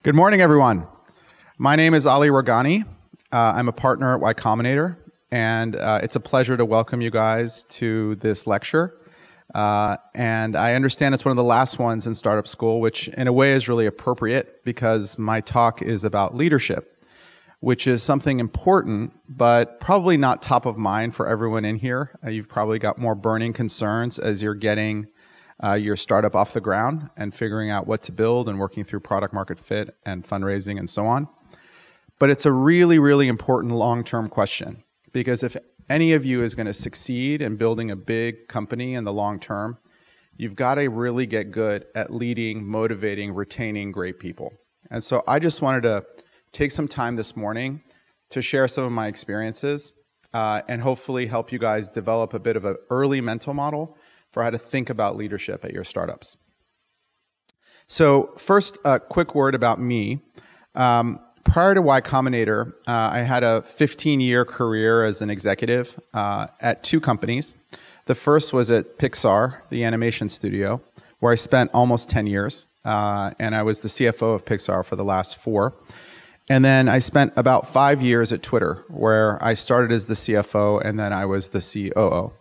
Good morning, everyone. My name is Ali Rowghani. I'm a partner at Y Combinator, and it's a pleasure to welcome you guys to this lecture. And I understand it's one of the last ones in startup school, which in a way is really appropriate because my talk is about leadership, which is something important, but probably not top of mind for everyone in here. You've probably got more burning concerns as you're getting your startup off the ground and figuring out what to build and working through product market fit and fundraising and so on. But it's a really, really important long-term question, because if any of you is going to succeed in building a big company in the long term, you've got to really get good at leading, motivating, retaining great people. And so I just wanted to take some time this morning to share some of my experiences and hopefully help you guys develop a bit of an early mental model for how to think about leadership at your startups. So first, a quick word about me. Prior to Y Combinator, I had a 15-year career as an executive at two companies. The first was at Pixar, the animation studio, where I spent almost 10 years. And I was the CFO of Pixar for the last 4. And then I spent about 5 years at Twitter, where I started as the CFO and then I was the COO.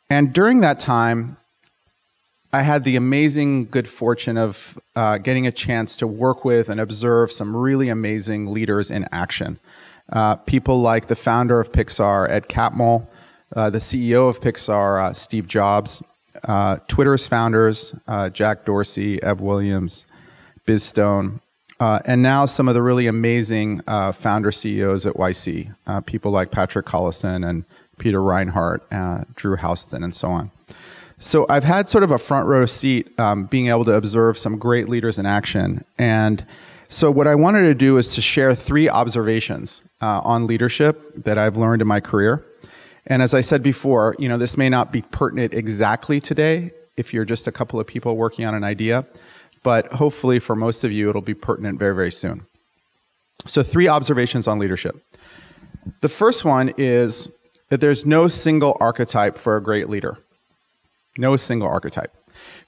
And during that time, I had the amazing good fortune of getting a chance to work with and observe some really amazing leaders in action. People like the founder of Pixar, Ed Catmull, the CEO of Pixar, Steve Jobs, Twitter's founders, Jack Dorsey, Ev Williams, Biz Stone, and now some of the really amazing founder CEOs at YC, people like Patrick Collison and Peter Reinhardt, Drew Houston, and so on. So I've had sort of a front row seat being able to observe some great leaders in action. And so what I wanted to do is to share 3 observations on leadership that I've learned in my career. And as I said before, you know, this may not be pertinent exactly today if you're just a couple of people working on an idea, but hopefully for most of you, it'll be pertinent very, very soon. So 3 observations on leadership. The first one is that there's no single archetype for a great leader. No single archetype.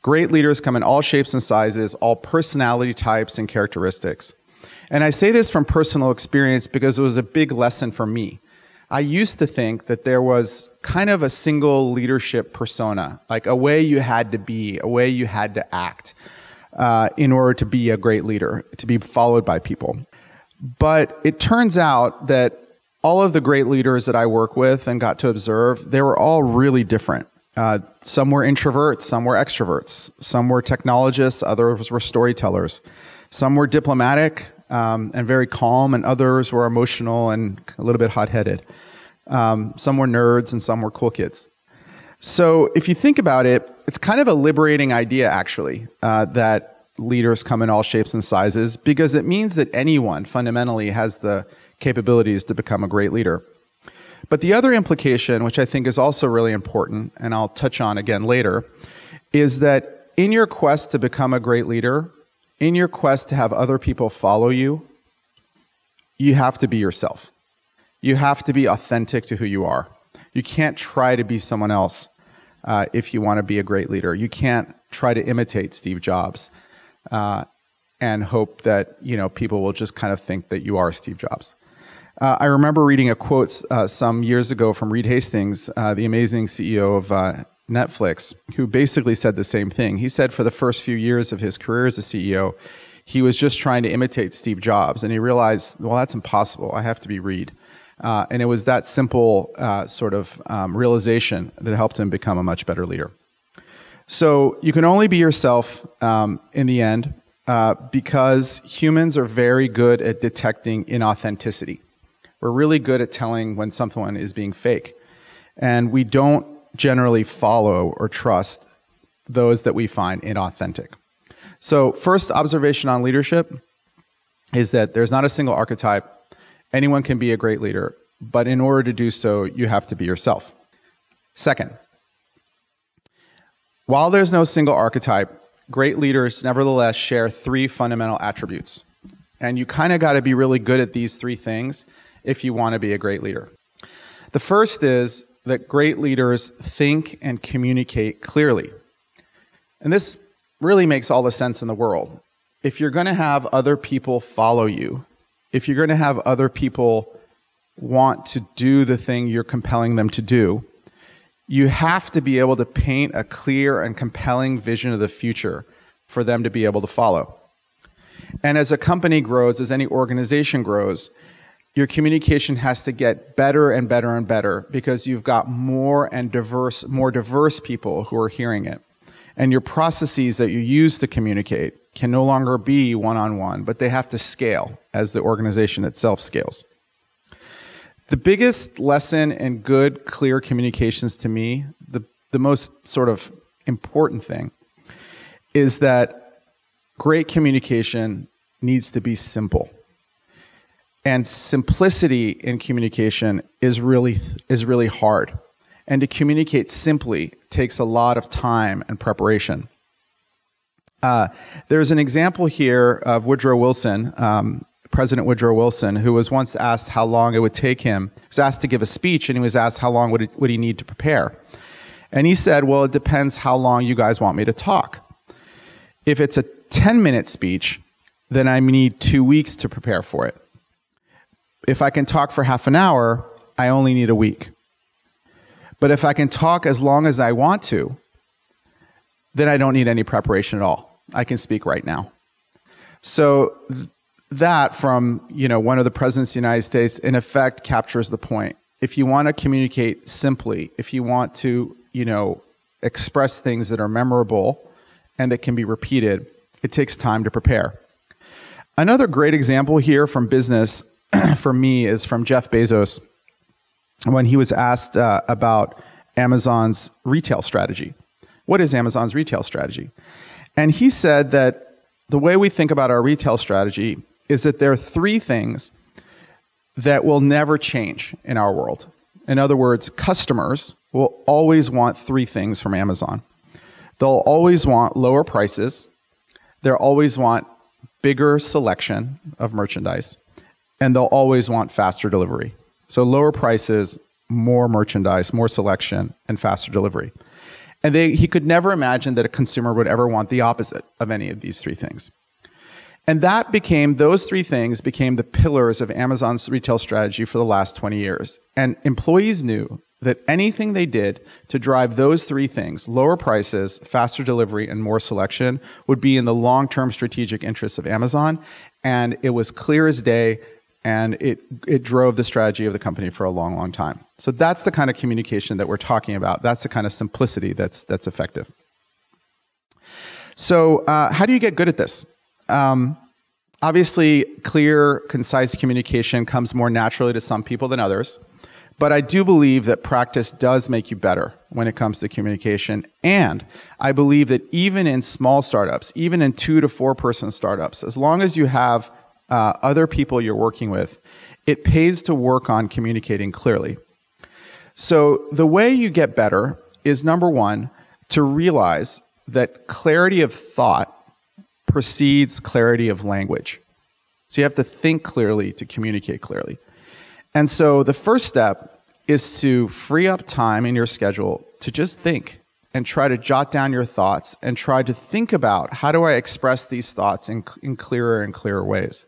Great leaders come in all shapes and sizes, all personality types and characteristics. And I say this from personal experience because it was a big lesson for me. I used to think that there was kind of a single leadership persona, like a way you had to be, a way you had to act in order to be a great leader, to be followed by people. But it turns out that all of the great leaders that I work with and got to observe, they were all really different. Some were introverts, some were extroverts. Some were technologists, others were storytellers. Some were diplomatic and very calm, and others were emotional and a little bit hot-headed. Some were nerds and some were cool kids. So if you think about it, it's kind of a liberating idea, actually, that leaders come in all shapes and sizes, because it means that anyone fundamentally has the capabilities to become a great leader. But the other implication, which I think is also really important, and I'll touch on again later, is that in your quest to become a great leader, in your quest to have other people follow you, you have to be yourself. You have to be authentic to who you are. You can't try to be someone else if you want to be a great leader. You can't try to imitate Steve Jobs and hope that, you know, people will just kind of think that you are Steve Jobs. I remember reading a quote some years ago from Reed Hastings, the amazing CEO of Netflix, who basically said the same thing. He said for the first few years of his career as a CEO, he was just trying to imitate Steve Jobs, and he realized, well, that's impossible. I have to be Reed. And it was that simple sort of realization that helped him become a much better leader. So you can only be yourself in the end because humans are very good at detecting inauthenticity. We're really good at telling when someone is being fake. And we don't generally follow or trust those that we find inauthentic. So first observation on leadership is that there's not a single archetype. Anyone can be a great leader, but in order to do so, you have to be yourself. Second, while there's no single archetype, great leaders nevertheless share 3 fundamental attributes. And you kind of got to be really good at these 3 things if you want to be a great leader. The first is that great leaders think and communicate clearly. And this really makes all the sense in the world. if you're going to have other people follow you, if you're going to have other people want to do the thing you're compelling them to do, you have to be able to paint a clear and compelling vision of the future for them to be able to follow. And as a company grows, as any organization grows, your communication has to get better and better and better because you've got more diverse people who are hearing it. And your processes that you use to communicate can no longer be one-on-one, but they have to scale as the organization itself scales. The biggest lesson in good, clear communications to me, the most sort of important thing, is that great communication needs to be simple. And simplicity in communication is really hard. And to communicate simply takes a lot of time and preparation. There's an example here of Woodrow Wilson, President Woodrow Wilson, who was once asked how long it would take him. He was asked to give a speech, and he was asked how long would he need to prepare. And he said, well, it depends how long you guys want me to talk. If it's a 10-minute speech, then I need 2 weeks to prepare for it. If I can talk for half an hour, I only need a week. But if I can talk as long as I want to, then I don't need any preparation at all. I can speak right now. So that from one of the presidents of the United States, in effect, captures the point. If you want to communicate simply, if you want to express things that are memorable and that can be repeated, it takes time to prepare. Another great example here from business for me is from Jeff Bezos when he was asked about Amazon's retail strategy. What is Amazon's retail strategy? And he said that the way we think about our retail strategy is that there are 3 things that will never change in our world. In other words, customers will always want 3 things from Amazon. They'll always want lower prices, they'll always want bigger selection of merchandise, and they'll always want faster delivery. So lower prices, more merchandise, more selection, and faster delivery. And he could never imagine that a consumer would ever want the opposite of any of these 3 things. And those 3 things became the pillars of Amazon's retail strategy for the last 20 years. And employees knew that anything they did to drive those 3 things, lower prices, faster delivery, and more selection, would be in the long-term strategic interests of Amazon. And it was clear as day, and it drove the strategy of the company for a long, long time. So that's the kind of communication that we're talking about. That's the kind of simplicity that's effective. So how do you get good at this? Obviously, clear, concise communication comes more naturally to some people than others. But I do believe that practice does make you better when it comes to communication. And I believe that even in small startups, even in 2 to 4 person startups, as long as you have other people you're working with, it pays to work on communicating clearly. So the way you get better is, number 1, to realize that clarity of thought precedes clarity of language. So you have to think clearly to communicate clearly. And so the first step is to free up time in your schedule to just think and try to jot down your thoughts and try to think about, how do I express these thoughts in clearer and clearer ways?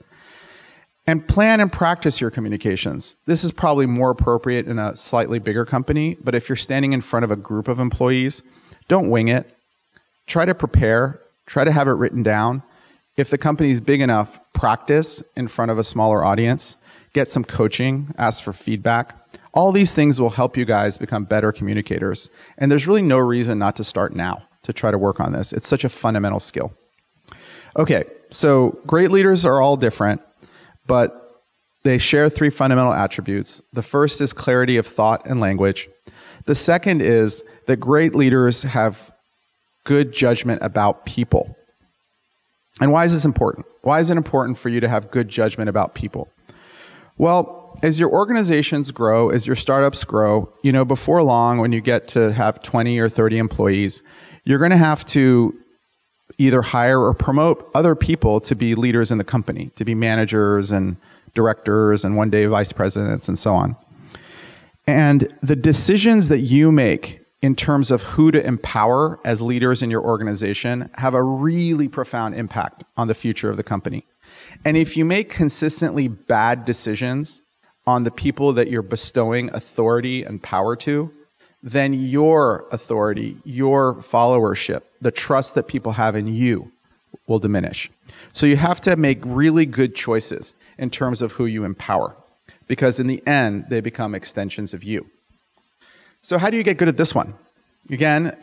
And plan and practice your communications. This is probably more appropriate in a slightly bigger company, but if you're standing in front of a group of employees, don't wing it. Try to prepare. Try to have it written down. If the company is big enough, practice in front of a smaller audience. Get some coaching. Ask for feedback. All these things will help you guys become better communicators. And there's really no reason not to start now to try to work on this. It's such a fundamental skill. Okay, so great leaders are all different, but they share 3 fundamental attributes. The first is clarity of thought and language. The second is that great leaders have good judgment about people. And why is this important? Why is it important for you to have good judgment about people? Well, as your organizations grow, as your startups grow, before long, when you get to have 20 or 30 employees, you're going to have to either hire or promote other people to be leaders in the company, to be managers and directors and one day vice presidents and so on. And the decisions that you make in terms of who to empower as leaders in your organization have a really profound impact on the future of the company. And if you make consistently bad decisions on the people that you're bestowing authority and power to, then your authority, your followership, the trust that people have in you will diminish. So you have to make really good choices in terms of who you empower, because in the end, they become extensions of you. So how do you get good at this one? Again,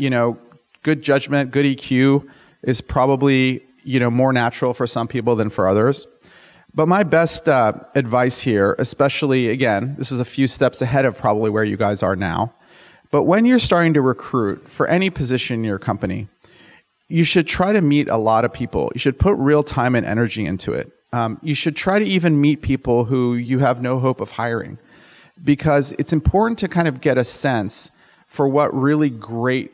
good judgment, good EQ is probably, more natural for some people than for others. But my best advice here, especially, again, this is a few steps ahead of probably where you guys are now. But when you're starting to recruit for any position in your company, you should try to meet a lot of people. You should put real time and energy into it. You should try to even meet people who you have no hope of hiring, because it's important to kind of get a sense for what really great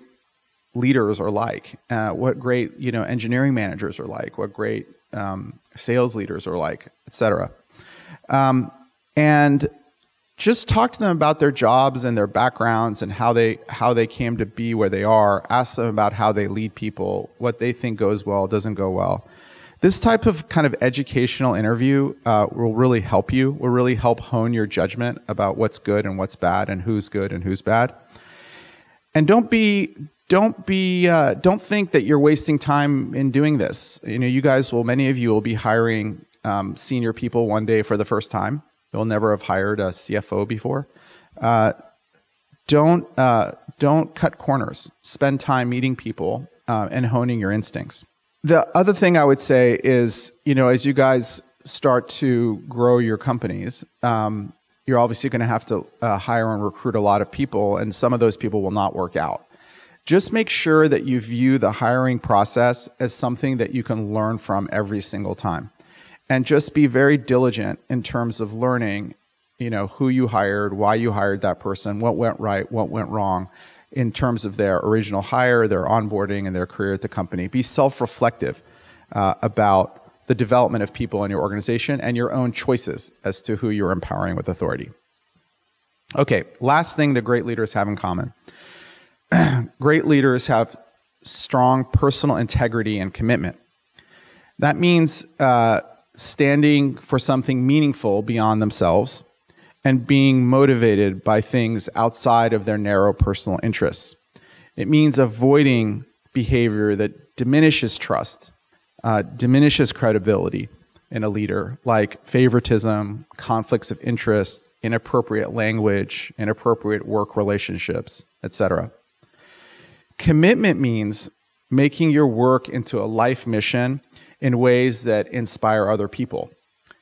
leaders are like, what great engineering managers are like, what great sales leaders are like, etc. And just talk to them about their jobs and their backgrounds and how they came to be where they are. Ask them about how they lead people, what they think goes well, doesn't go well. This type of kind of educational interview will really help you, will really help hone your judgment about what's good and what's bad and who's good and who's bad. And don't think that you're wasting time in doing this. Many of you will be hiring senior people one day for the first time. You'll never have hired a CFO before. Don't cut corners. Spend time meeting people and honing your instincts. The other thing I would say is, as you guys start to grow your companies, you're obviously going to have to hire and recruit a lot of people, and some of those people will not work out. Just make sure that you view the hiring process as something that you can learn from every single time. And just be very diligent in terms of learning, who you hired, why you hired that person, what went right, what went wrong, in terms of their original hire, their onboarding, and their career at the company. Be self-reflective about the development of people in your organization and your own choices as to who you're empowering with authority. Okay, last thing that great leaders have in common. Great leaders have strong personal integrity and commitment. That means standing for something meaningful beyond themselves and being motivated by things outside of their narrow personal interests. It means avoiding behavior that diminishes trust, diminishes credibility in a leader, like favoritism, conflicts of interest, inappropriate language, inappropriate work relationships, etc. Commitment means making your work into a life mission in ways that inspire other people.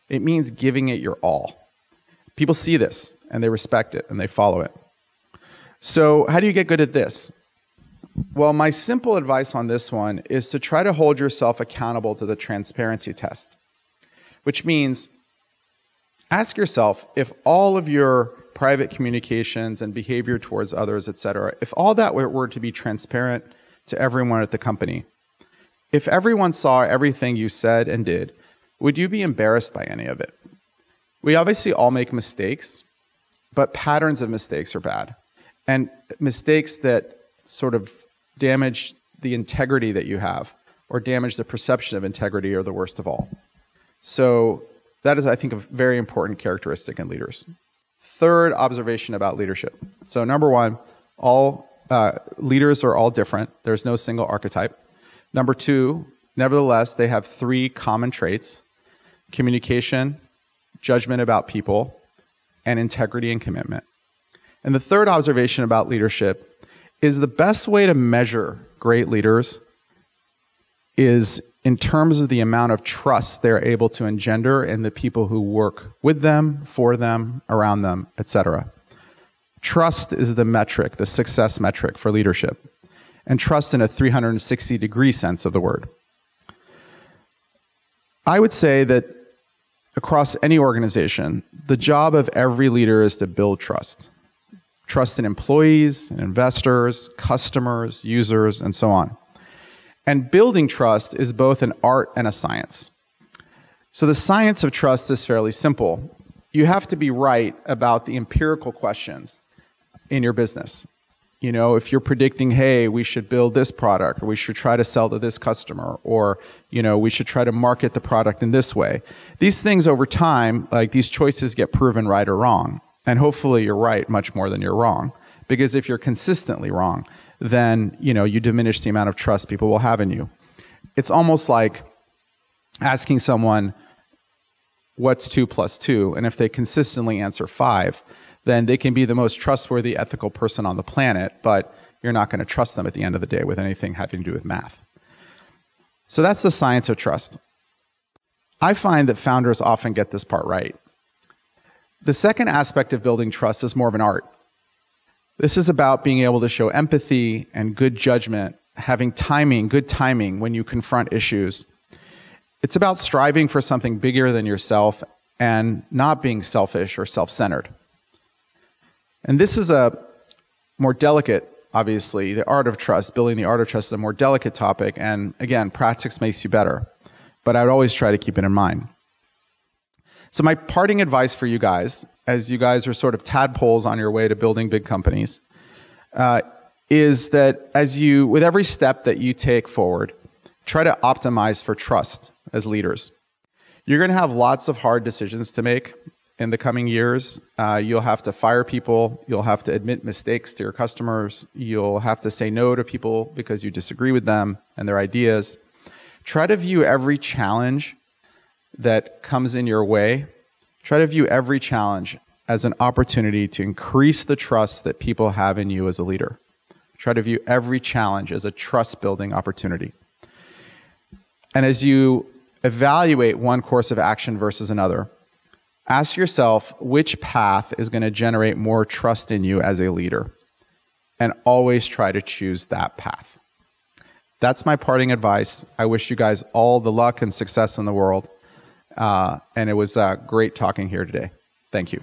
It means giving it your all. People see this and they respect it and they follow it. So how do you get good at this? Well, my simple advice on this one is to try to hold yourself accountable to the transparency test, which means ask yourself if all of your private communications and behavior towards others, etc., if all that were to be transparent to everyone at the company, if everyone saw everything you said and did, would you be embarrassed by any of it? We obviously all make mistakes, but patterns of mistakes are bad. And mistakes that sort of damage the integrity that you have or damage the perception of integrity are the worst of all. So that is, I think, a very important characteristic in leaders. Third observation about leadership. So number one, all leaders are all different. There's no single archetype. Number two, nevertheless, they have three common traits: communication, judgment about people, and integrity and commitment. And the third observation about leadership is the best way to measure great leaders is in terms of the amount of trust they're able to engender in the people who work with them, for them, around them, etc. Trust is the metric, the success metric for leadership, and trust in a 360-degree sense of the word. I would say that across any organization, the job of every leader is to build trust. Trust in employees, and investors, customers, users, and so on. And building trust is both an art and a science. So the science of trust is fairly simple. You have to be right about the empirical questions in your business. You know, if you're predicting, hey, we should build this product, or we should try to sell to this customer, or, you know, we should try to market the product in this way. These things over time, like these choices get proven right or wrong. And hopefully you're right much more than you're wrong. Because if you're consistently wrong, then, you know, you diminish the amount of trust people will have in you. It's almost like asking someone, what's 2 + 2? And if they consistently answer 5, then they can be the most trustworthy, ethical person on the planet, but you're not going to trust them at the end of the day with anything having to do with math. So that's the science of trust. I find that founders often get this part right. The second aspect of building trust is more of an art. This is about being able to show empathy and good judgment, having timing, good timing when you confront issues. It's about striving for something bigger than yourself and not being selfish or self-centered. And this is a more delicate, obviously, the art of trust, building the art of trust is a more delicate topic. And again, practice makes you better. But I would always try to keep it in mind. So my parting advice for you guys, as you guys are sort of tadpoles on your way to building big companies, is that with every step that you take forward, try to optimize for trust as leaders. You're going to have lots of hard decisions to make in the coming years. You'll have to fire people. You'll have to admit mistakes to your customers. You'll have to say no to people because you disagree with them and their ideas. Try to view every challenge that comes in your way. Try to view every challenge as an opportunity to increase the trust that people have in you as a leader. Try to view every challenge as a trust-building opportunity. And as you evaluate one course of action versus another, ask yourself which path is going to generate more trust in you as a leader, and always try to choose that path. That's my parting advice. I wish you guys all the luck and success in the world, and it was great talking here today. Thank you.